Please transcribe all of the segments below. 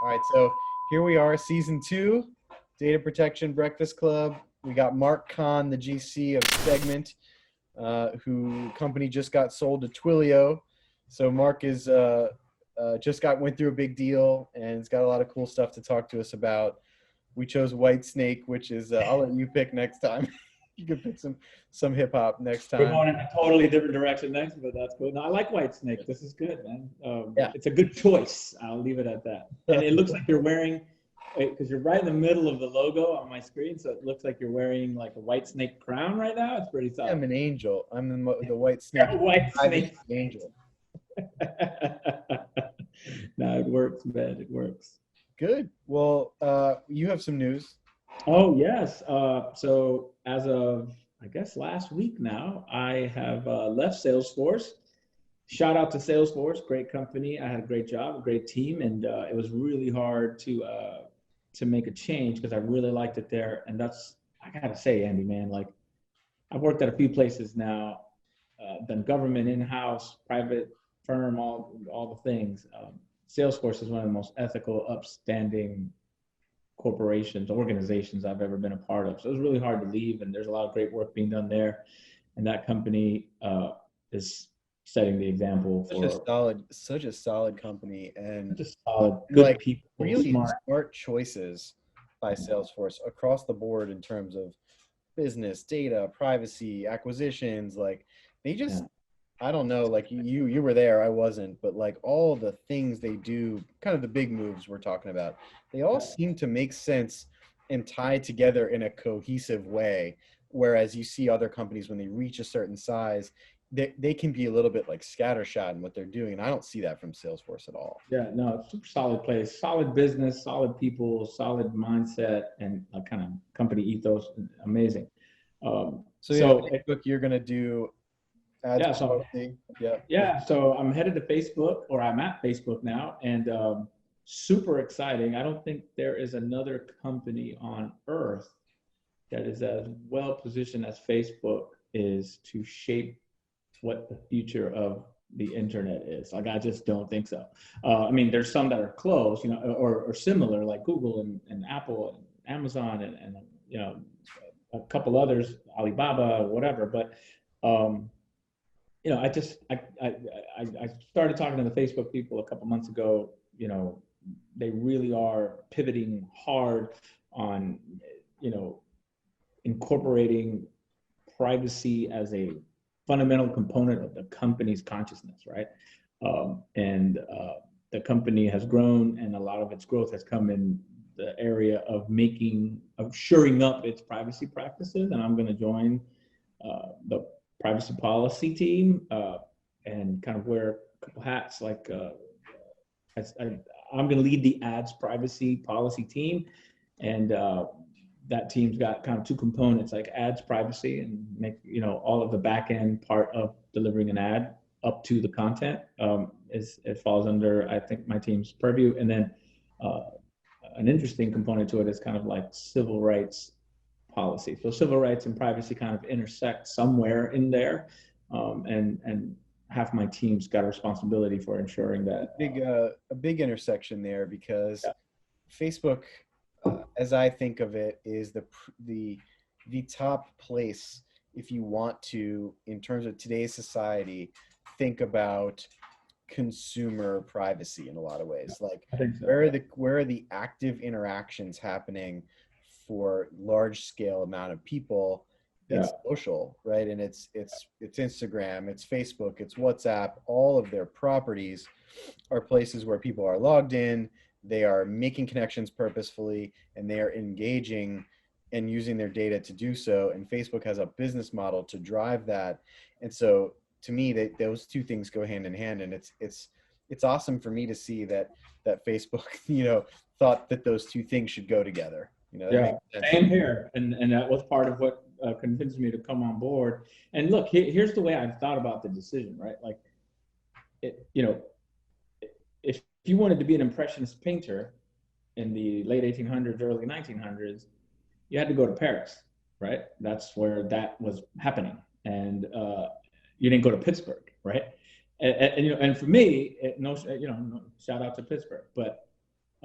All right, so here we are, season 2, Data Protection Breakfast Club. We got Mark Kahn, the GC of Segment, who company just got sold to Twilio. So Mark is went through a big deal, and it's got a lot of cool stuff to talk to us about. We chose White Snake, which is I'll let you pick next time. You can pick some hip hop next time. We're going in a totally different direction next, but that's cool. No, I like White Snake. This is good, man. Yeah. It's a good choice. I'll leave it at that. And it looks like you're wearing, because you're right in the middle of the logo on my screen, so it looks like you're wearing like a White Snake crown right now. It's pretty solid. I'm an angel. I'm the White Snake. White Snake angel. No, it works, man. It works. Good. Well, you have some news. Oh, yes. So as of, I guess, last week now, I have left Salesforce. Shout out to Salesforce, great company. I had a great job, a great team, and it was really hard to make a change because I really liked it there. And that's, I gotta say, Andy, man, like I've worked at a few places now, done government, in-house, private firm, all the things. Salesforce is one of the most ethical, upstanding corporations, organizations I've ever been a part of. So it was really hard to leave, and there's a lot of great work being done there. And that company is setting the example for such a solid company, and just solid, good like people, really smart choices by Salesforce across the board in terms of business, data, privacy, acquisitions. Like they just, I don't know, like you were there, I wasn't, but like all the things they do, kind of the big moves we're talking about, they all seem to make sense and tie together in a cohesive way. Whereas you see other companies, when they reach a certain size, they can be a little bit like scattershot in what they're doing. And I don't see that from Salesforce at all. Yeah, no, super solid place, solid business, solid people, solid mindset, and a kind of company ethos. Amazing. So Facebook, you're going to do ads. So I'm headed to Facebook, or I'm at Facebook now, and super exciting. I don't think there is another company on earth that is as well positioned as Facebook is to shape what the future of the internet is. Like, I just don't think so. I mean, there's some that are close, or similar, like Google and Apple and Amazon and a couple others, Alibaba, whatever. But I started talking to the Facebook people a couple months ago. They really are pivoting hard on, incorporating privacy as a fundamental component of the company's consciousness, right? The company has grown, and a lot of its growth has come in the area of shoring up its privacy practices. And I'm going to join the privacy policy team and kind of wear a couple hats. Like I'm going to lead the ads privacy policy team, and that team's got kind of two components, like ads privacy and make all of the back end part of delivering an ad up to the content. It falls under, I think, my team's purview. And then an interesting component to it is kind of like civil rights policy. So civil rights and privacy kind of intersect somewhere in there, and half my team's got a responsibility for ensuring that a big intersection there, because Facebook, as I think of it, is the top place if you want to, in terms of today's society, think about consumer privacy in a lot of ways. Like, I think so. Where are the active interactions happening for large scale amount of people? It's social, right? And it's Instagram, it's Facebook, it's WhatsApp. All of their properties are places where people are logged in, they are making connections purposefully, and they are engaging and using their data to do so. And Facebook has a business model to drive that. And so to me, those two things go hand in hand. And it's awesome for me to see that Facebook, thought that those two things should go together. Same here. And that was part of what convinced me to come on board. And look, here's the way I've thought about the decision, right? Like, if you wanted to be an impressionist painter in the late 1800s, early 1900s, you had to go to Paris, right? That's where that was happening. And you didn't go to Pittsburgh, right? And for me, no, shout out to Pittsburgh, but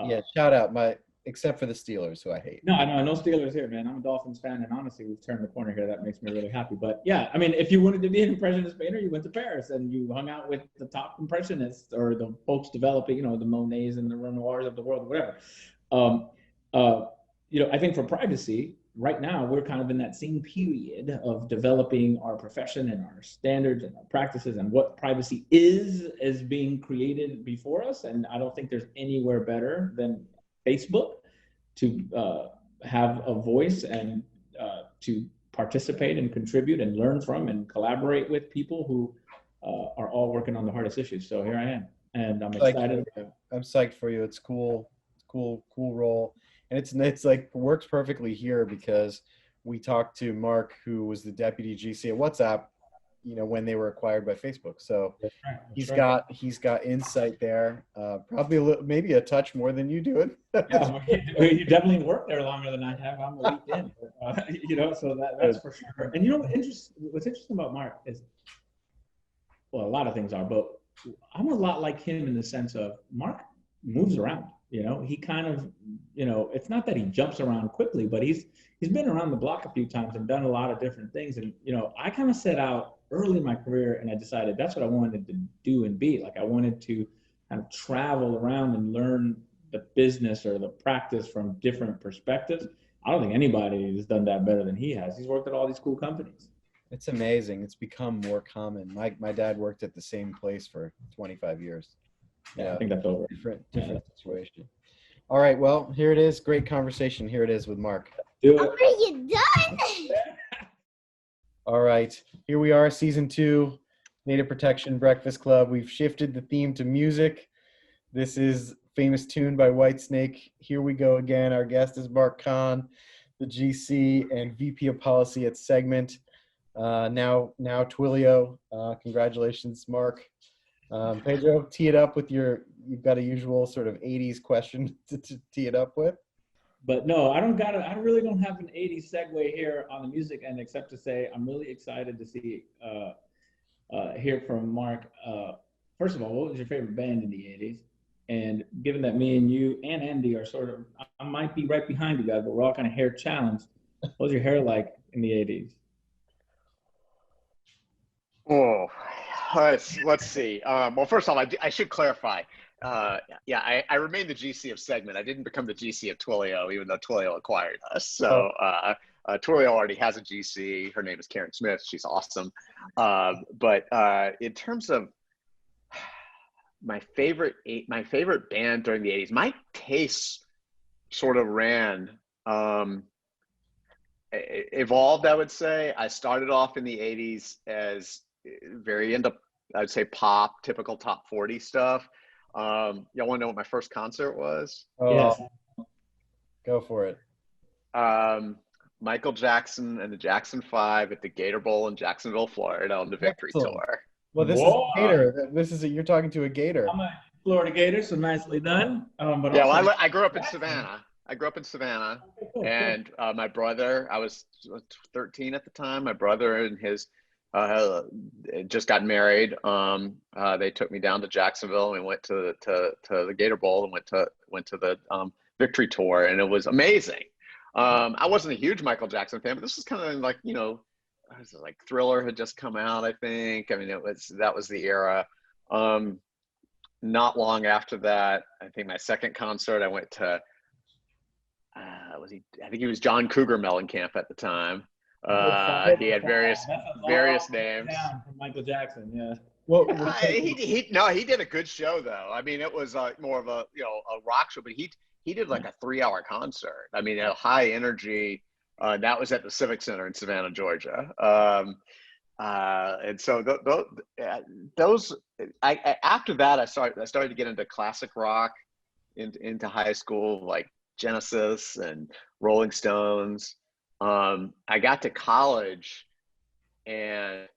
Yeah, shout out except for the Steelers, who I hate. No, no Steelers here, man. I'm a Dolphins fan, and honestly, we've turned the corner here. That makes me really happy. But yeah, I mean, if you wanted to be an impressionist painter, you went to Paris and you hung out with the top impressionists or the folks developing, the Monets and the Renoirs of the world, whatever. Um, I think for privacy, right now we're kind of in that same period of developing our profession and our standards and our practices and what privacy is being created before us. And I don't think there's anywhere better than Facebook to have a voice and to participate and contribute and learn from and collaborate with people who are all working on the hardest issues. So here I am, and I'm excited. I'm psyched for you. It's cool. It's cool role. And it's like works perfectly here because we talked to Mark, who was the deputy GC at WhatsApp, when they were acquired by Facebook. So he's got insight there. Probably maybe a touch more than you do it. Yeah, you definitely worked there longer than I have. I'm a week in, so that's for sure. And what's interesting about Mark is, well, a lot of things are, but I'm a lot like him in the sense of Mark moves around. He kind of, it's not that he jumps around quickly, but he's been around the block a few times and done a lot of different things. And, I kind of set out early in my career and I decided that's what I wanted to do and be. Like I wanted to kind of travel around and learn the business or the practice from different perspectives. I don't think anybody has done that better than he has. He's worked at all these cool companies. It's amazing. It's become more common. My dad worked at the same place for 25 years. Yeah, I think that's over. Different situation. All right, well, here it is. Great conversation. Here it is with Mark. Are you done? All right, here we are, season 2, Native Protection Breakfast Club. We've shifted the theme to music. This is Famous Tune by Whitesnake. Here we go again. Our guest is Mark Kahn, the GC and VP of Policy at Segment. Now Twilio. Congratulations, Mark. Pedro, tee it up with you've got a usual sort of 80s question to tee it up with. But no, I really don't have an 80s segue here on the music end, except to say I'm really excited to hear from Mark. First of all, what was your favorite band in the 80s? And given that me and you and Andy are I might be right behind you guys, but we're all kind of hair challenged. What was your hair like in the 80s? Oh, let's see. Well, first of all, I should clarify. I remain the GC of Segment. I didn't become the GC of Twilio, even though Twilio acquired us. So Twilio already has a GC. Her name is Karen Smith. She's awesome. But in terms of my favorite band during the 80s, my tastes sort of evolved, I would say. I started off in the 80s as very into, I would say, pop, typical top 40 stuff. Y'all want to know what my first concert was? Yes. Go for it. Michael Jackson and the Jackson 5 at the Gator Bowl in Jacksonville, Florida on the Victory Tour. Well, this is a Gator. You're talking to a Gator. I'm a Florida Gator, so nicely done. I grew up in Savannah. And my brother, I was 13 at the time. My brother and his just got married. They took me down to Jacksonville and we went to the Gator Bowl and went to the Victory Tour, and it was amazing. I wasn't a huge Michael Jackson fan, but this was kind of like, like Thriller had just come out, I think. I mean, that was the era. Not long after that, I think my second concert, I went to, I think he was John Cougar Mellencamp at the time. He had various names. From Michael Jackson, yeah. Well, he did a good show though. I mean, it was more of a rock show, but he did like a 3-hour concert. I mean, a high energy. That was at the Civic Center in Savannah, Georgia. And so after that, I started to get into classic rock into high school, like Genesis and Rolling Stones. I got to college, and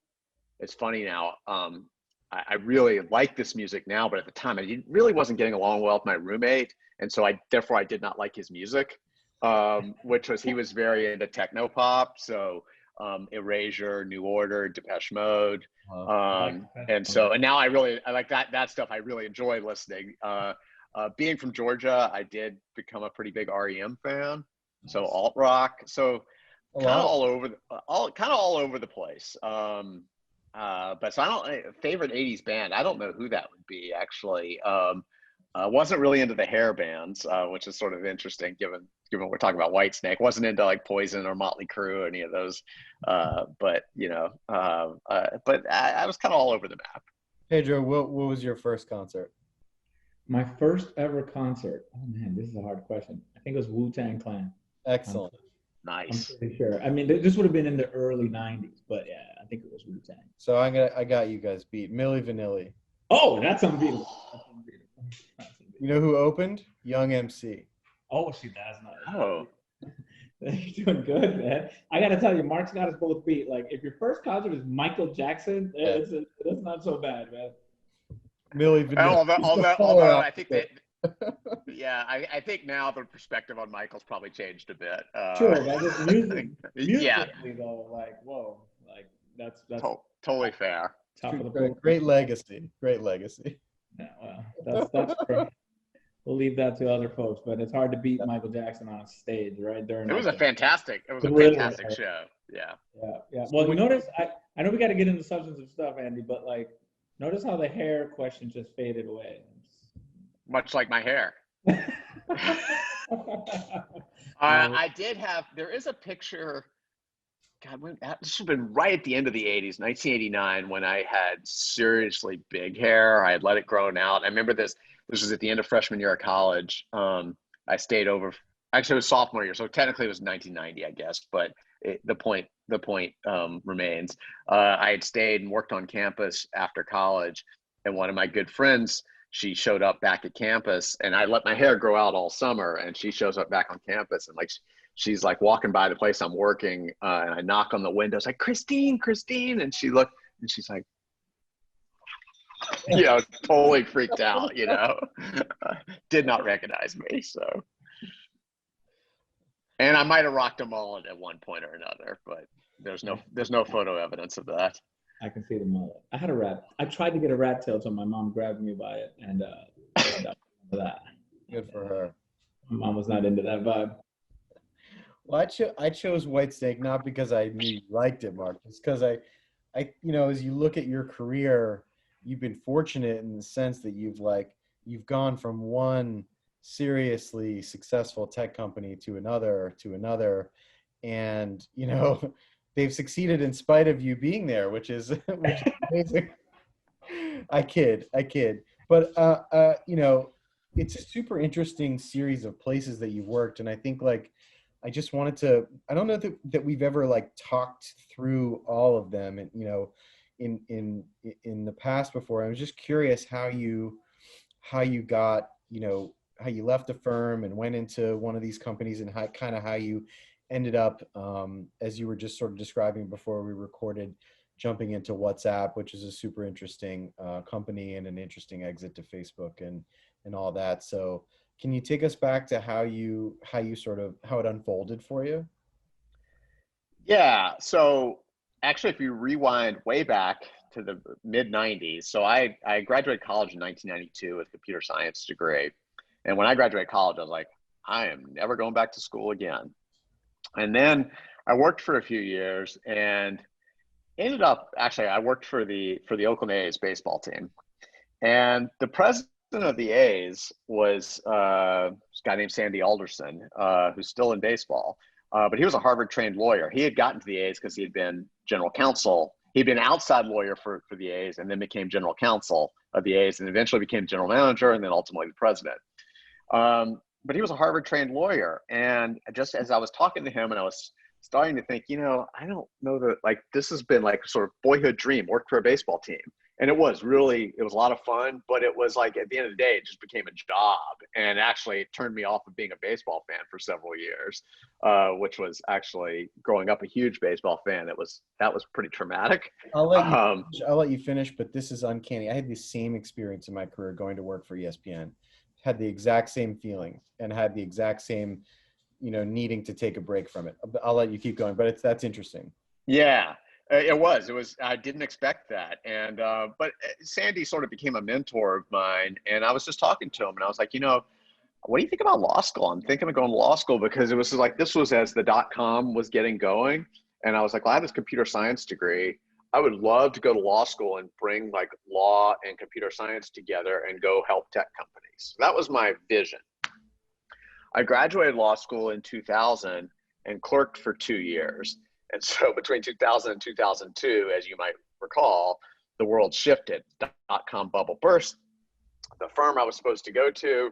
it's funny now. I really like this music now, but at the time I really wasn't getting along well with my roommate, and so therefore I did not like his music, he was very into techno pop. So Erasure, New Order, Depeche Mode, and now I like that stuff. I really enjoy listening. Being from Georgia, I did become a pretty big REM fan. So alt rock. So A kind of lot. all over the place. But so I don't favorite '80s band. I don't know who that would be actually. Wasn't really into the hair bands, which is sort of interesting given we're talking about Whitesnake. Wasn't into like Poison or Motley Crue or any of those. But I was kind of all over the map. Pedro, what was your first concert? My first ever concert. Oh man, this is a hard question. I think it was Wu-Tang Clan. Excellent. I'm Nice. pretty sure. I mean, this would have been in the early '90s, but yeah, I think it was Wu-Tang. So I got you guys beat. Milli Vanilli. Oh, that's unbeatable. That's unbeatable. That's unbeatable. You know who opened? Young MC. Oh, see, that's not. Oh, You're doing good, man. I got to tell you, Mark's got us both beat. Like, if your first concert is Michael Jackson, that's not so bad, man. Milli Vanilli. Although I think that, yeah, I think now the perspective on Michael's probably changed a bit. True, but just musically Yeah, though, like, whoa, like that's totally fair. top of the pool. Great legacy. Great legacy. Yeah, well, that's great. We'll leave that to other folks, but it's hard to beat Michael Jackson on stage, right? It was a fantastic show. Yeah. Yeah. Well, you notice, I know we got to get into substantive stuff, Andy, but like, notice how the hair question just faded away. Much like my hair. There is a picture, God, this has been right at the end of the 80s, 1989, when I had seriously big hair. I had let it grow out. I remember this was at the end of freshman year of college. I stayed over, actually it was sophomore year, so technically it was 1990, I guess, but the point remains. I had stayed and worked on campus after college, and one of my good friends, she showed up back at campus, and I let my hair grow out all summer, and she shows up back on campus, and like she's like walking by the place I'm working, and I knock on the window. It's like, Christine, and she looked, and she's like, totally freaked out, did not recognize me. So, and I might have rocked a mullet at one point or another, but there's no photo evidence of that. I can see the mullet. I had a rat. I tried to get a rat tail until my mom grabbed me by it, and that. Good for her. My mom was not into that vibe. Well, I chose Whitesnake not because I knew you liked it, Mark. It's because I as you look at your career, you've been fortunate in the sense that you've gone from one seriously successful tech company to another, and they've succeeded in spite of you being there, which is amazing. I kid, but it's a super interesting series of places that you've worked, and I think I just wanted to. I don't know that we've ever talked through all of them, and in the past before. I was just curious how you got how you left the firm and went into one of these companies, and how you ended up, as you were just sort of describing before we recorded, jumping into WhatsApp, which is a super interesting company and an interesting exit to Facebook and all that. So can you take us back to how it unfolded for you? Yeah. So actually, if you rewind way back to the mid 90s, so I graduated college in 1992 with a computer science degree. And when I graduated college, I was like, I am never going back to school again. And then I worked for a few years and ended up, actually, I worked for the Oakland A's baseball team. And the president of the A's was this guy named Sandy Alderson, who's still in baseball. But he was a Harvard-trained lawyer. He had gotten to the A's because he had been general counsel. He'd been outside lawyer for the A's and then became general counsel of the A's and eventually became general manager and then ultimately the president. But he was a Harvard-trained lawyer. And just as I was talking to him and I was starting to think, I don't know that, this has been sort of boyhood dream, work for a baseball team. And it was a lot of fun, but it was at the end of the day, it just became a job. And actually it turned me off of being a baseball fan for several years, which was actually growing up a huge baseball fan. That was pretty traumatic. I'll let you finish, but this is uncanny. I had the same experience in my career going to work for ESPN. Had the exact same feeling and had the exact same, needing to take a break from it. I'll let you keep going, but that's interesting. Yeah. It was, I didn't expect that. And, but Sandy sort of became a mentor of mine. And I was just talking to him and I was like, what do you think about law school? I'm thinking of going to law school because it was like, this was as the .com was getting going. And I was like, well, I have this computer science degree. I would love to go to law school and bring like law and computer science together and go help tech companies. So that was my vision. I graduated law school in 2000 and clerked for 2 years. And so between 2000 and 2002, as you might recall, the world shifted. .com bubble burst. The firm I was supposed to go to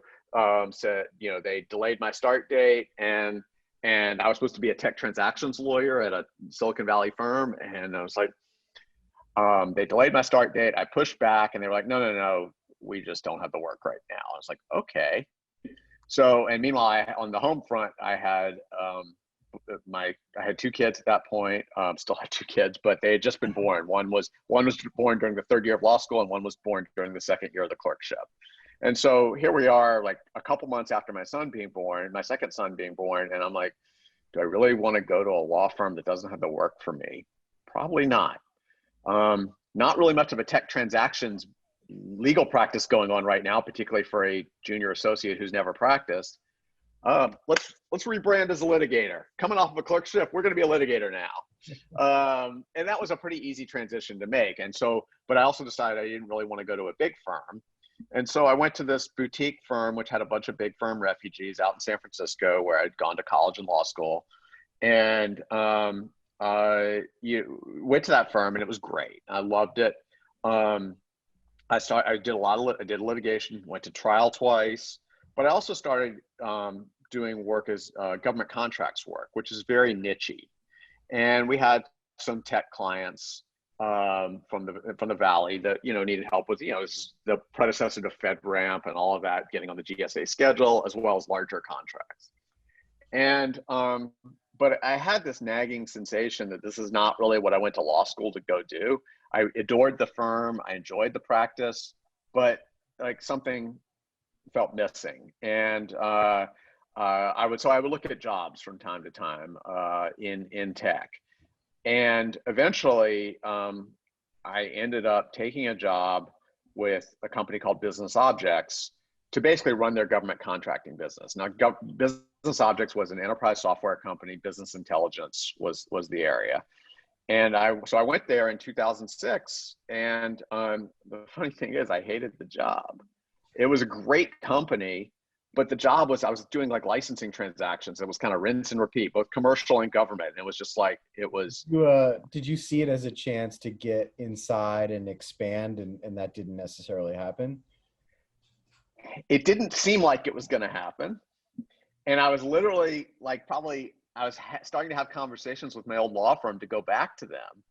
said, they delayed my start date, and I was supposed to be a tech transactions lawyer at a Silicon Valley firm. And I was like, they delayed my start date. I pushed back and they were like, no, we just don't have the work right now. I was like, okay. So, and meanwhile, on the home front, I had I had 2 kids at that point. Still had 2 kids, but they had just been born. One was born during the 3rd year of law school, and one was born during the 2nd year of the clerkship. And so here we are, like a couple months after my second son being born, and I'm like, do I really want to go to a law firm that doesn't have the work for me? Probably not. Not really much of a tech transactions legal practice going on right now, particularly for a junior associate who's never practiced. Let's rebrand as a litigator. Coming off of a clerkship, we're going to be a litigator now. And that was a pretty easy transition to make. And so, but I also decided I didn't really want to go to a big firm. And so I went to this boutique firm, which had a bunch of big firm refugees out in San Francisco, where I'd gone to college and law school. And you went to that firm, and it was great. I loved it. I did litigation, went to trial twice, but I also started doing work as government contracts work, which is very nichey. And we had some tech clients from the Valley that needed help with the predecessor to FedRAMP and all of that, getting on the GSA schedule, as well as larger contracts. And but I had this nagging sensation that this is not really what I went to law school to go do. I adored the firm, I enjoyed the practice, but like something felt missing. And I would look at jobs from time to time in tech. And eventually, I ended up taking a job with a company called Business Objects to basically run their government contracting business. Now, Business Objects was an enterprise software company. Business intelligence was the area. And so I went there in 2006. And the funny thing is, I hated the job. It was a great company, but the job was, I was doing like licensing transactions. It was kind of rinse and repeat, both commercial and government. And it was just like, it was. Did you see it as a chance to get inside and expand, and that didn't necessarily happen? It didn't seem like it was going to happen. And I was literally like, I was starting to have conversations with my old law firm to go back to them,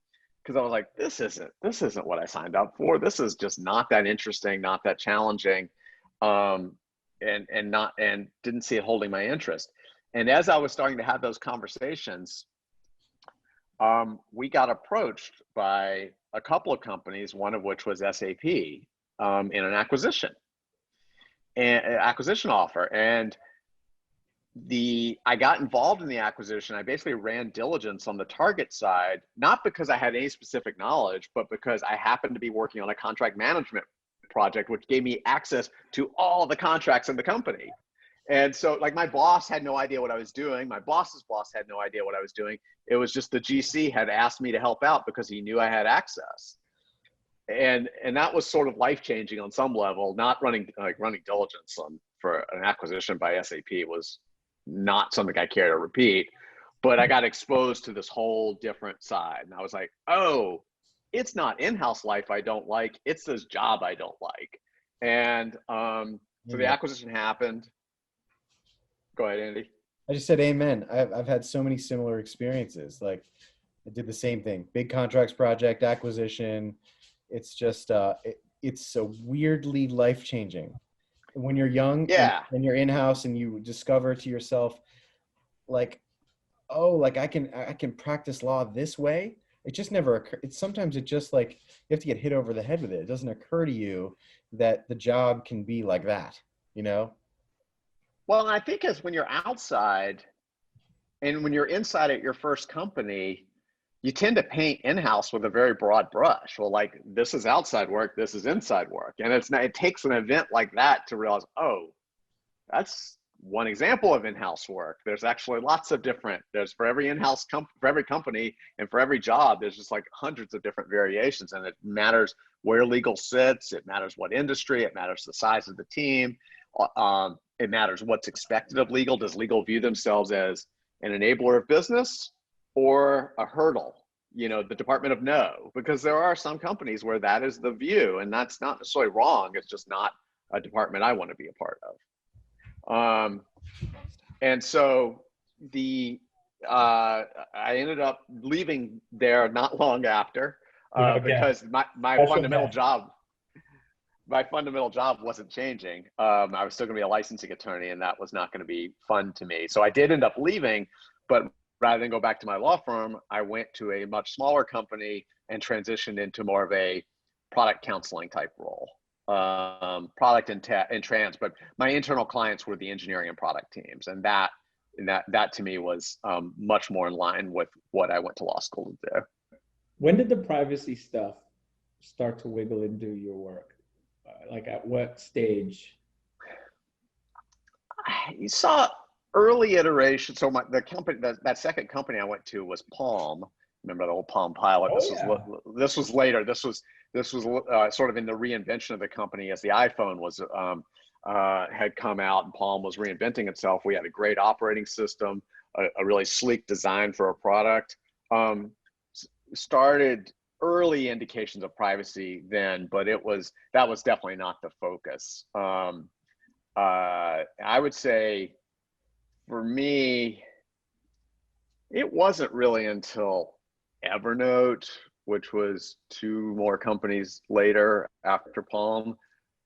because I was like, this isn't what I signed up for. This is just not that interesting, not that challenging. And didn't see it holding my interest. And as I was starting to have those conversations, we got approached by a couple of companies, one of which was SAP, in an acquisition offer. And I got involved in the acquisition. I basically ran diligence on the target side, not because I had any specific knowledge, but because I happened to be working on a contract management project, which gave me access to all the contracts in the company. And so like my boss had no idea what I was doing. My boss's boss had no idea what I was doing. It was just the GC had asked me to help out because he knew I had access. And that was sort of life-changing on some level. Not running diligence for an acquisition by SAP was not something I care to repeat, but I got exposed to this whole different side. And I was like, oh, it's not in-house life I don't like, it's this job I don't like. And so the acquisition happened. Go ahead, Andy. I just said amen. I've had so many similar experiences. Like I did the same thing. Big contracts project, acquisition. It's just, it's so weirdly life-changing. When you're young, and you're in-house and you discover to yourself, like, oh, like I can practice law this way. It just never occurs. Sometimes it just like, you have to get hit over the head with it. It doesn't occur to you that the job can be like that, Well, I think as when you're outside and when you're inside at your first company, you tend to paint in-house with a very broad brush. Well, like this is outside work, this is inside work. And it's not, it takes an event like that to realize, oh, that's one example of in-house work. There's actually lots of different, there's for every in-house for every company and for every job, there's just like hundreds of different variations, and it matters where legal sits. It matters what industry, it matters the size of the team. It matters what's expected of legal. Does legal view themselves as an enabler of business or a hurdle? You know, the Department of No, because there are some companies where that is the view, and that's not necessarily wrong. It's just not a department I want to be a part of. And so I ended up leaving there not long after, because my fundamental job wasn't changing. I was still going to be a licensing attorney, and that was not going to be fun to me. So I did end up leaving, but rather than go back to my law firm, I went to a much smaller company and transitioned into more of a product counseling type role. Product and trans, but my internal clients were the engineering and product teams, and that to me was much more in line with what I went to law school to do. When did the privacy stuff start to wiggle into your work? Like at what stage? You saw early iterations. So the company, that second company I went to was Palm. Remember the old Palm Pilot? This was later. This was sort of in the reinvention of the company as the iPhone was had come out and Palm was reinventing itself. We had a great operating system, a really sleek design for a product. Started early indications of privacy then, but that was definitely not the focus. I would say for me, it wasn't really until Evernote, which was 2 more companies later after Palm.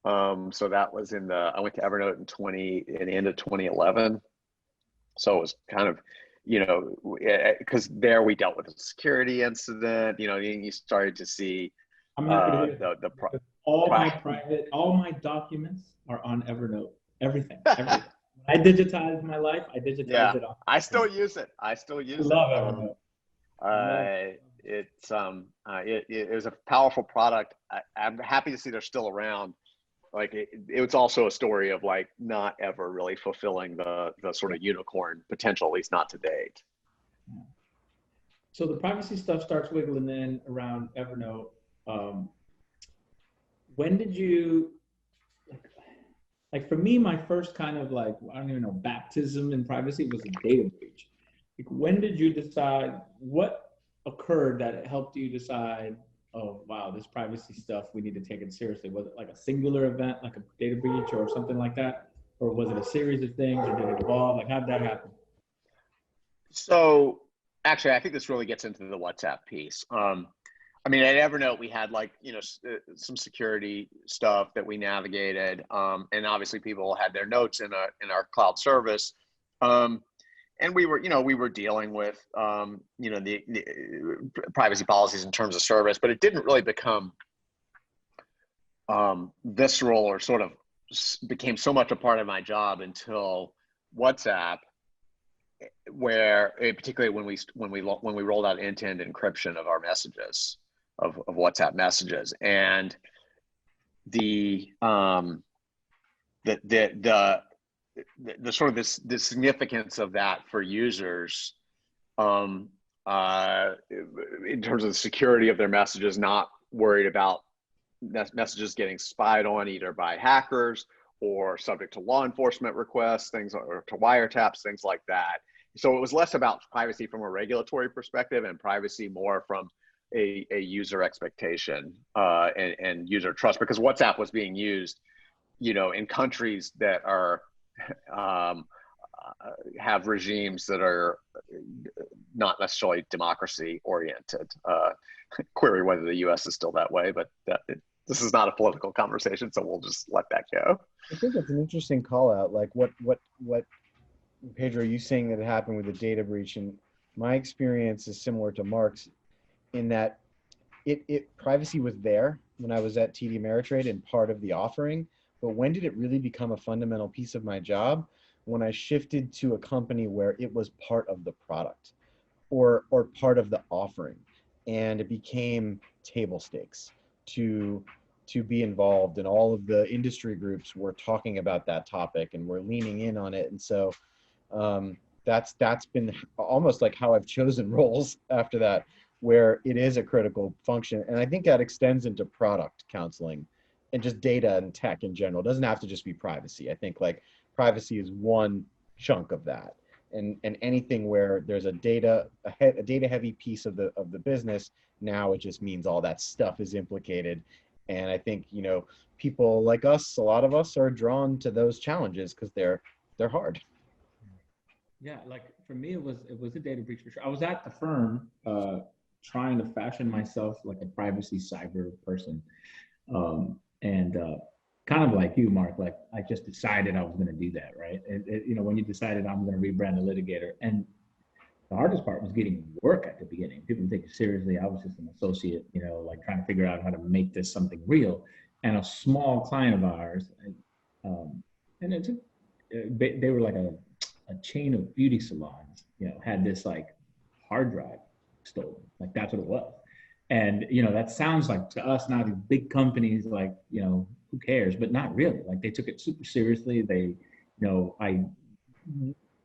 So that was I went to Evernote in the end of 2011. So it was kind of, you know, because there we dealt with a security incident, you know, you started to see I'm happy to hear all my documents are on Evernote. Everything. I digitized my life. I digitized it all. I still use it. I love Evernote. It was a powerful product. I'm happy to see they're still around. Like it was also a story of like not ever really fulfilling the sort of unicorn potential, at least not to date. So the privacy stuff starts wiggling in around Evernote. When did you, like for me, my first kind of like, I don't even know, baptism in privacy was a data breach. Like when did you decide, what occurred that helped you decide, oh, wow, this privacy stuff, we need to take it seriously? Was it like a singular event, like a data breach or something like that? Or was it a series of things, or did it evolve? Like how did that happen? So actually, I think this really gets into the WhatsApp piece. I mean, at Evernote, we had like, you know, some security stuff that we navigated. And obviously people had their notes in our cloud service. And we were dealing with, you know, the privacy policies in terms of service, but it didn't really become visceral or sort of became so much a part of my job until WhatsApp, where particularly when we rolled out end-to-end encryption of our messages, of WhatsApp messages, and the sort of the significance of that for users, in terms of the security of their messages, not worried about messages getting spied on either by hackers or subject to law enforcement requests, or to wiretaps, things like that. So it was less about privacy from a regulatory perspective and privacy more from a user expectation and user trust, because WhatsApp was being used, you know, in countries that are have regimes that are not necessarily democracy oriented. Query whether the U.S. is still that way, but this is not a political conversation, so we'll just let that go. I think that's an interesting call out. Like what Pedro, you saying that it happened with the data breach, and my experience is similar to Mark's in that privacy was there when I was at TD Ameritrade and part of the offering, but when did it really become a fundamental piece of my job? When I shifted to a company where it was part of the product. or part of the offering, and it became table stakes to be involved, and all of the industry groups were talking about that topic and we're leaning in on it. And so that's been almost like how I've chosen roles after that, where it is a critical function. And I think that extends into product counseling and just data and tech in general. It doesn't have to just be privacy. I think like privacy is one chunk of that. And anything where there's a data heavy piece of the business, now it just means all that stuff is implicated. And I think, people like us, a lot of us are drawn to those challenges because they're hard. Yeah, like for me, it was a data breach for sure. I was at the firm trying to fashion myself like a privacy cyber person, and kind of like you, Mark. Like I just decided I was going to do that, right? When you decided I'm going to rebrand a litigator, and the hardest part was getting work at the beginning. People take it seriously. I was just an associate, like trying to figure out how to make this something real. And a small client of ours, and it took, they were like a chain of beauty salons, had this like hard drive stolen. Like that's what it was. And, that sounds like to us now, these big companies, like, who cares? But not really. Like they took it super seriously. They,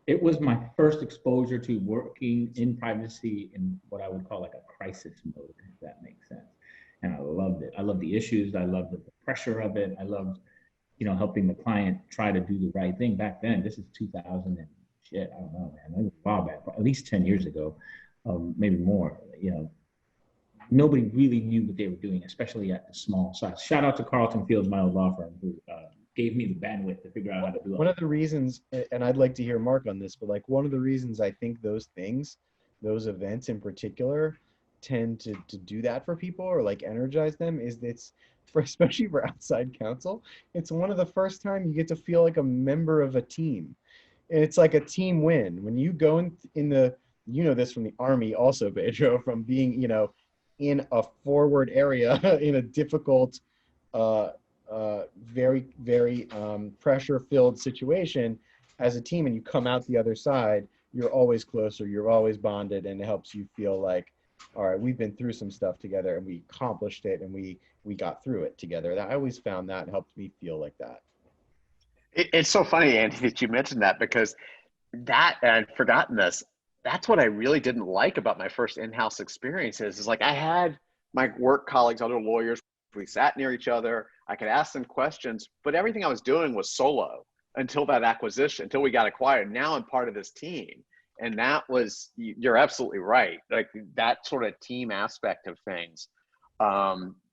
it was my first exposure to working in privacy in what I would call like a crisis mode, if that makes sense. And I loved it. I loved the issues. I loved the pressure of it. I loved, helping the client try to do the right thing. Back then, this is 2000 and shit, I don't know, man. It was a while back, at least 10 years ago, maybe more. Nobody really knew what they were doing, especially at the small size. Shout out to Carlton Fields, my old law firm, who gave me the bandwidth to figure out how to do it. One of the reasons, and I'd like to hear Mark on this, but like one of the reasons I think those events in particular tend to do that for people or like energize them is it's especially for outside counsel, it's one of the first time you get to feel like a member of a team. And it's like a team win. When you go in the, this from the Army also, Pedro, from being, in a forward area in a difficult, very, very pressure-filled situation as a team, and you come out the other side, you're always closer, you're always bonded, and it helps you feel like, all right, we've been through some stuff together and we accomplished it and we got through it together. I always found that helped me feel like that. It's so funny, Andy, that you mentioned that, because I'd forgotten this. That's what I really didn't like about my first in-house experiences is like I had my work colleagues, other lawyers, we sat near each other. I could ask them questions, but everything I was doing was solo until that acquisition, until we got acquired. Now I'm part of this team. And that was, you're absolutely right. Like that sort of team aspect of things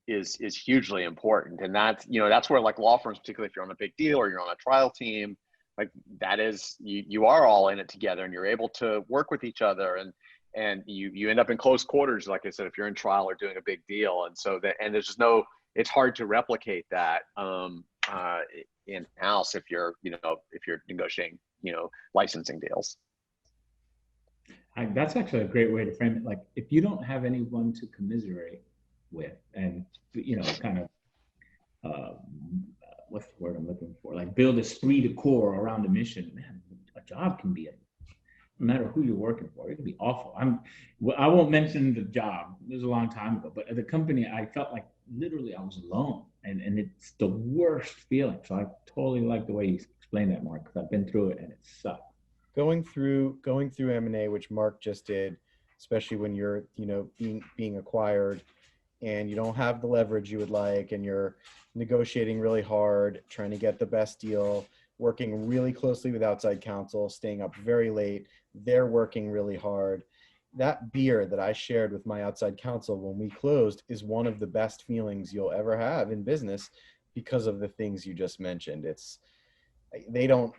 is hugely important. And that's where like law firms, particularly if you're on a big deal or you're on a trial team, like that is, you are all in it together and you're able to work with each other and you end up in close quarters, like I said, if you're in trial or doing a big deal. And so and there's just it's hard to replicate that in house if you're negotiating, licensing deals. That's actually a great way to frame it. Like if you don't have anyone to commiserate with and, kind of, what's the word I'm looking for? Like build esprit de corps around a mission, man, a job can be, no matter who you're working for, it can be awful. I won't mention the job. It was a long time ago, but at the company, I felt like literally I was alone and it's the worst feeling. So I totally like the way you explained that, Mark, because I've been through it and it sucked. Going through M&A, which Mark just did, especially when you're, being acquired and you don't have the leverage you would like, and you're negotiating really hard, trying to get the best deal, working really closely with outside counsel, staying up very late, they're working really hard. That beer that I shared with my outside counsel when we closed is one of the best feelings you'll ever have in business because of the things you just mentioned. They don't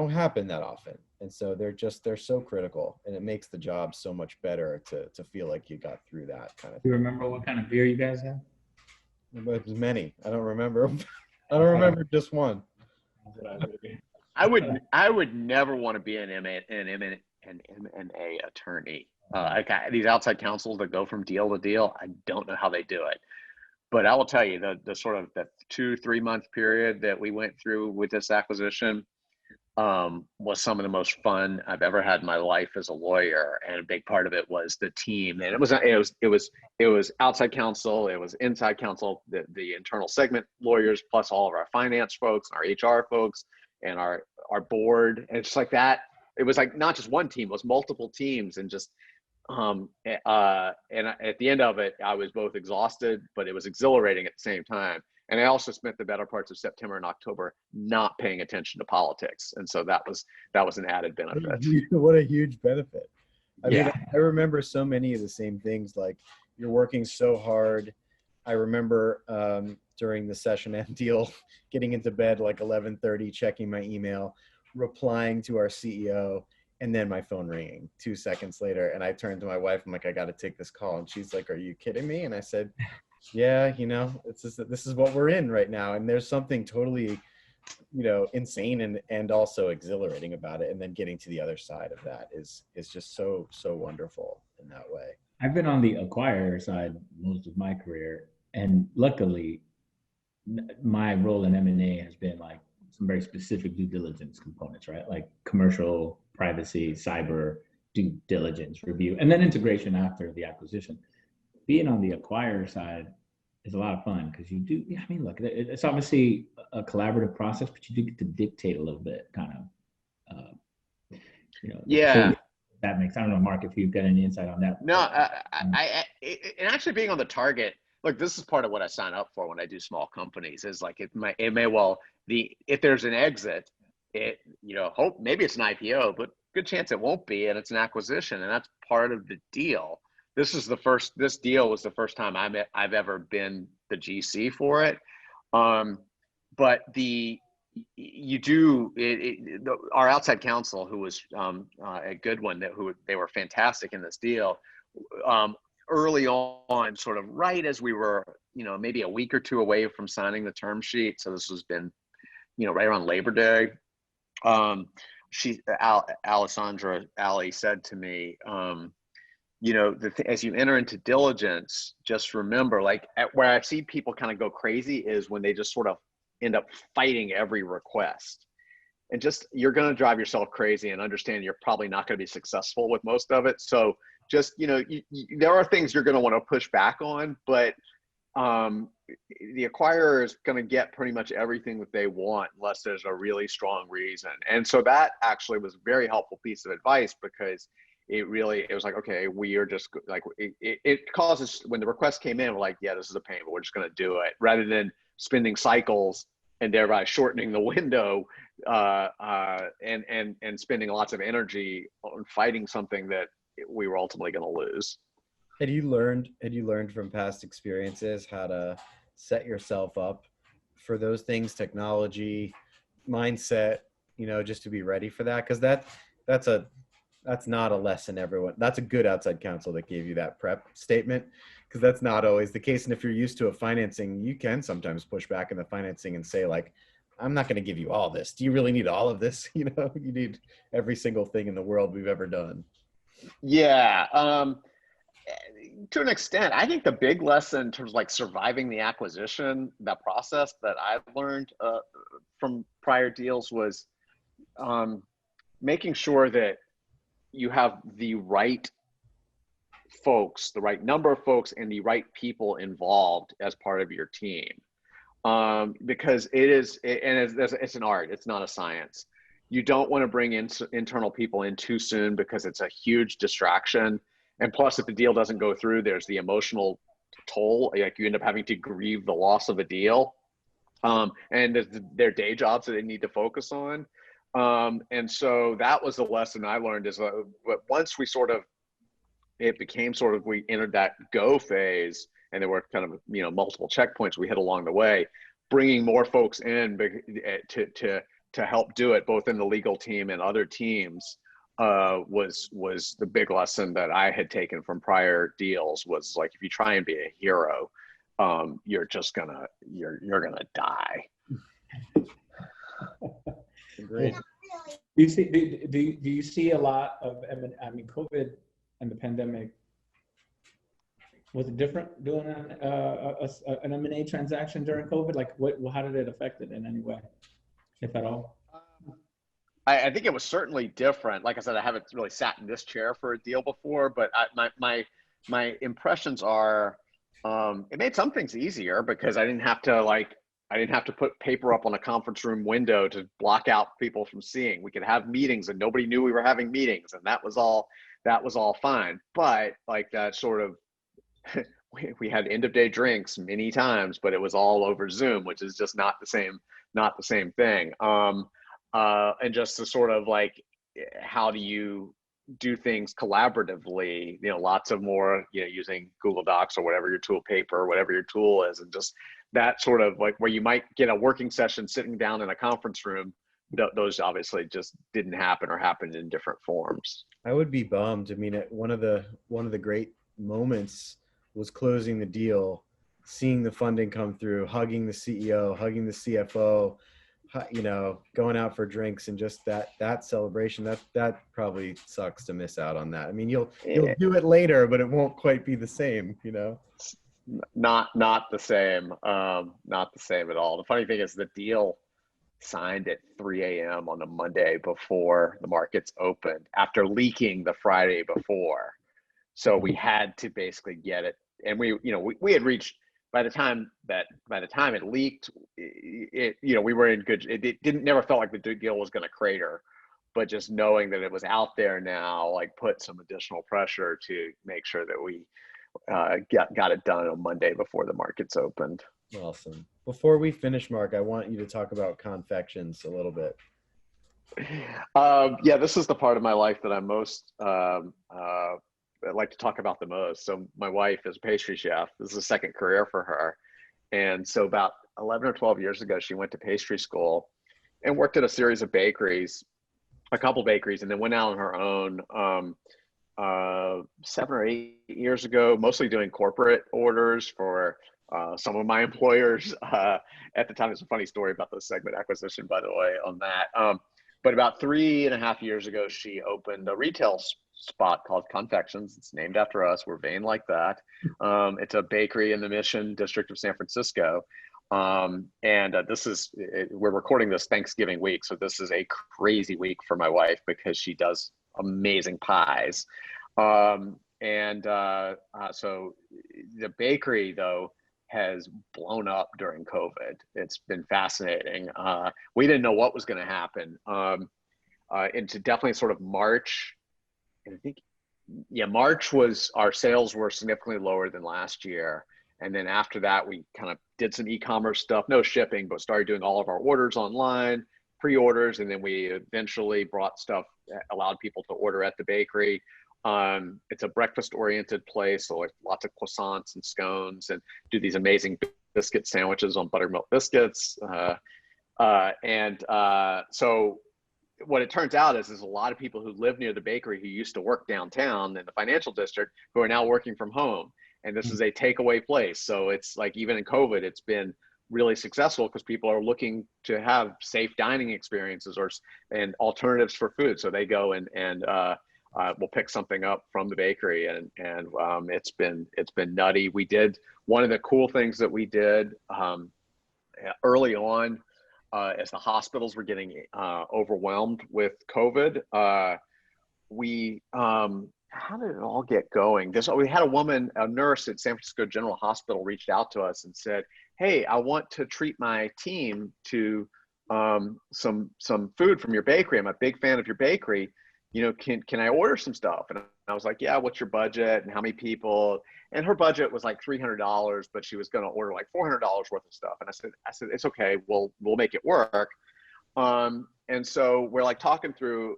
happen that often. And so they're so critical, and it makes the job so much better to feel like you got through that kind of thing. Do you remember what kind of beer you guys had? It was many. I don't remember. I don't remember just one. I would never want to be an M&A attorney. These outside counsels that go from deal to deal, I don't know how they do it. But I will tell you, the sort of the 2-3 month period that we went through with this acquisition, was some of the most fun I've ever had in my life as a lawyer. And a big part of it was the team. And it was outside counsel, it was inside counsel, the internal segment lawyers, plus all of our finance folks, our HR folks, and our board. And it's like that. It was like not just one team, it was multiple teams, and just and at the end of it, I was both exhausted, but it was exhilarating at the same time. And I also spent the better parts of September and October not paying attention to politics, and so that was an added benefit. What a huge benefit. I mean, Yeah. I remember so many of the same things. Like, you're working so hard. I remember during the session end deal, getting into bed like 11:30, checking my email, replying to our CEO, and then my phone ringing 2 seconds later. And I turned to my wife. I'm like, I got to take this call. And she's like, are you kidding me? And I said, yeah, you know, this is what we're in right now. And there's something totally, you know, insane and also exhilarating about it. And then getting to the other side of that is just so wonderful in that way. I've been on the acquirer side most of my career, and luckily my role in M&A has been like some very specific due diligence components, right? Like commercial, privacy, cyber, due diligence review, and then integration after the acquisition. Being on the acquirer side is a lot of fun because you do, I mean, look, it's obviously a collaborative process, but you do get to dictate a little bit, kind of, you know. Yeah. That makes, I don't know, Mark, if you've got any insight on that. No, and actually being on the target, look, this is part of what I sign up for when I do small companies, is like, it may well, if there's an exit, hope maybe it's an IPO, but good chance it won't be, and it's an acquisition, and that's part of the deal. This deal was the first time I've ever been the GC for it. But our outside counsel, who was a good one, they were fantastic in this deal. Early on, sort of right as we were, maybe a week or two away from signing the term sheet. So this has been, right around Labor Day. Alessandra Ali said to me, as you enter into diligence, just remember, like, where I see people kind of go crazy is when they just sort of end up fighting every request. And just, you're going to drive yourself crazy, and understand you're probably not going to be successful with most of it. So just, there are things you're going to want to push back on, but the acquirer is going to get pretty much everything that they want unless there's a really strong reason. And so that actually was a very helpful piece of advice, because it was like, okay, we are just like, it causes, when the request came in, we're like, yeah, this is a pain, but we're just going to do it, rather than spending cycles and thereby shortening the window and spending lots of energy on fighting something that we were ultimately going to lose. Had you learned from past experiences how to set yourself up for those things, technology, mindset, just to be ready for that? Because that's not a lesson everyone. That's a good outside counsel that gave you that prep statement, because that's not always the case. And if you're used to a financing, you can sometimes push back in the financing and say, like, I'm not going to give you all this. Do you really need all of this? You need every single thing in the world we've ever done. Yeah. To an extent, I think the big lesson in terms of like surviving the acquisition, that process that I've learned from prior deals was making sure that you have the right folks, the right number of folks, and the right people involved as part of your team. Because it's an art, it's not a science. You don't want to bring in internal people in too soon, because it's a huge distraction. And plus, if the deal doesn't go through, there's the emotional toll. Like, you end up having to grieve the loss of a deal. And their day jobs that they need to focus on. And so that was the lesson I learned, is once we we entered that go phase, and there were kind of, multiple checkpoints we hit along the way, bringing more folks in to help do it, both in the legal team and other teams, was the big lesson that I had taken from prior deals. Was like, if you try and be a hero, you're gonna die. Great. Do you see a lot of, COVID and the pandemic? Was it different doing an M&A transaction during COVID? Like, how did it affect it in any way, if at all? I think it was certainly different. Like I said, I haven't really sat in this chair for a deal before, but my impressions are, it made some things easier because I didn't have to put paper up on a conference room window to block out people from seeing. We could have meetings and nobody knew we were having meetings, and that was all fine. But like that sort of we had end of day drinks many times, but it was all over Zoom, which is just not the same thing. And just to sort of like, how do you do things collaboratively? Lots of more, using Google Docs or whatever your tool, paper, or whatever your tool is, and just that sort of like where you might get a working session sitting down in a conference room. Those obviously just didn't happen or happened in different forms. I would be bummed. I mean, one of the great moments was closing the deal, seeing the funding come through, hugging the CEO, hugging the CFO, going out for drinks, and just that celebration. That probably sucks to miss out on that. I mean, you'll do it later, but it won't quite be the same. Not the same. Not the same at all. The funny thing is the deal signed at 3 a.m. on the Monday before the markets opened, after leaking the Friday before. So we had to basically get it, and we had reached, by the time it leaked, we were in good. It didn't never felt like the deal was going to crater, but just knowing that it was out there now, like, put some additional pressure to make sure that we got it done on Monday before the markets opened. Awesome. Before we finish, Mark, I want you to talk about confections a little bit. Yeah, this is the part of my life that I'm most I like to talk about the most. So my wife is a pastry chef. This is a second career for her. And so about 11 or 12 years ago, she went to pastry school and worked at a series of bakeries, a couple bakeries, and then went out on her own 7 or 8 years ago, mostly doing corporate orders for some of my employers. At the time, there's a funny story about the segment acquisition, by the way, on that. But about 3.5 years ago, she opened a retail spot called Confections. It's named after us. We're vain like that. It's a bakery in the Mission District of San Francisco. And we're recording this Thanksgiving week. So this is a crazy week for my wife because she does amazing pies. So the bakery, though, has blown up during COVID. It's been fascinating. We didn't know what was going to happen. Into definitely sort of March, and I think, March was, our sales were significantly lower than last year. And then after that, we kind of did some e-commerce stuff, no shipping, but started doing all of our orders online, pre-orders. And then we eventually brought stuff, allowed people to order at the bakery. It's a breakfast-oriented place, so like lots of croissants and scones, and do these amazing biscuit sandwiches on buttermilk biscuits. So what it turns out is there's a lot of people who live near the bakery who used to work downtown in the financial district who are now working from home. And this is a takeaway place. So it's like, even in COVID, it's been really successful because people are looking to have safe dining experiences and alternatives for food. So they go and we'll pick something up from the bakery, and it's been nutty. We did one of the cool things that we did early on, as the hospitals were getting overwhelmed with COVID. How did it all get going? We had a nurse at San Francisco General Hospital reached out to us and said, "Hey, I want to treat my team to some food from your bakery. I'm a big fan of your bakery. Can I order some stuff?" And I was like, "Yeah, what's your budget and how many people?" And her budget was like $300, but she was going to order like $400 worth of stuff. And I said, "It's okay. We'll make it work." And so we're like talking through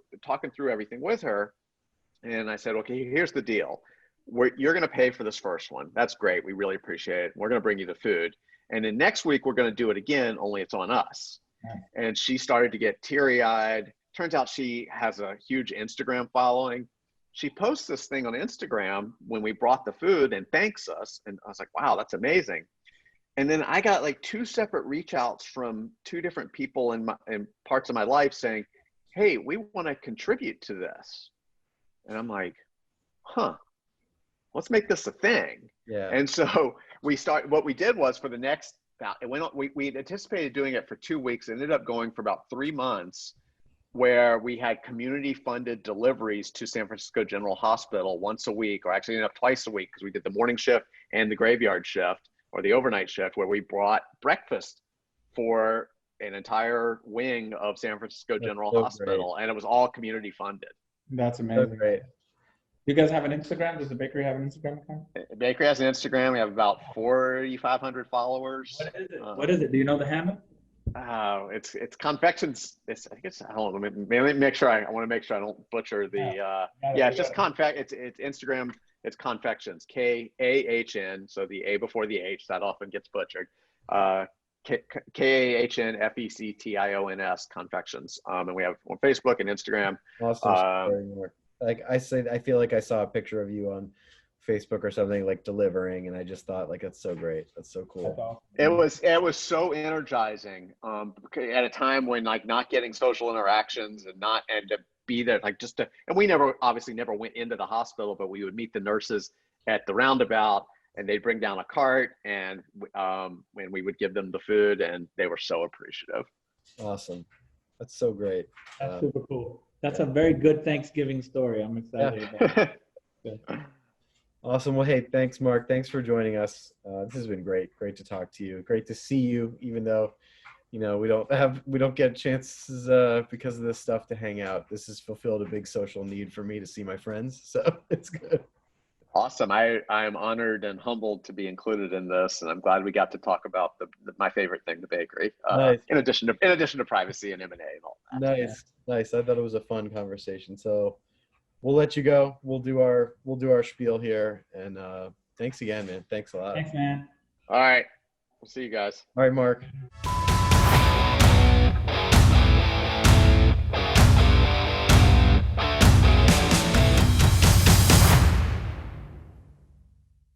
everything with her. And I said, "Okay, here's the deal. You're going to pay for this first one. That's great. We really appreciate it. We're going to bring you the food. And then next week, we're going to do it again, only it's on us." And she started to get teary-eyed. Turns out she has a huge Instagram following. She posts this thing on Instagram when we brought the food and thanks us. And I was like, wow, that's amazing. And then I got like 2 separate reach outs from 2 different people in parts of my life saying, "Hey, we want to contribute to this." And I'm like, let's make this a thing. Yeah. And so what we did was, for the next, we anticipated doing it for 2 weeks. It ended up going for about 3 months. where we had community funded deliveries to San Francisco General Hospital once a week, or actually ended up twice a week because we did the morning shift and the graveyard shift or the overnight shift, where we brought breakfast for an entire wing of San Francisco General so Hospital, great. and it was all community funded. That's So amazing. great. You guys have an Instagram? Does the bakery have an Instagram account? Bakery has an Instagram. We have about 4,500 followers. What is it? What is it? Do you know the handle? Oh, it's confections. I think it's. I don't know. Let me make sure. I want to make sure I don't butcher the. Yeah, it's just confect. It's Instagram. It's confections. KAHN. So the A before the H. That often gets butchered. KAHNFECTIONS confections. And we have on Facebook and Instagram. Awesome story, Mark. Like I said, I feel like I saw a picture of you on Facebook or something, like delivering, and I just thought, like, that's so great. That's so cool. That's awesome. It was so energizing at a time when, like, not getting social interactions and to be there, like, and we obviously never went into the hospital, but we would meet the nurses at the roundabout, and they'd bring down a cart, and when we would give them the food, and they were so appreciative. Awesome. That's so great. That's super cool. That's a very good Thanksgiving story. I'm excited about it. Awesome. Well, hey, thanks, Mark. Thanks for joining us. This has been great. Great to talk to you. Great to see you, even though, we don't get chances because of this stuff to hang out. This has fulfilled a big social need for me to see my friends. So it's good. Awesome. I am honored and humbled to be included in this, and I'm glad we got to talk about my favorite thing, the bakery. Nice. In addition to privacy and M&A and all that. Nice. I thought it was a fun conversation. So we'll let you go. We'll do our spiel here, and thanks again, man. Thanks a lot. Thanks, man. All right. We'll see you guys. All right, Mark.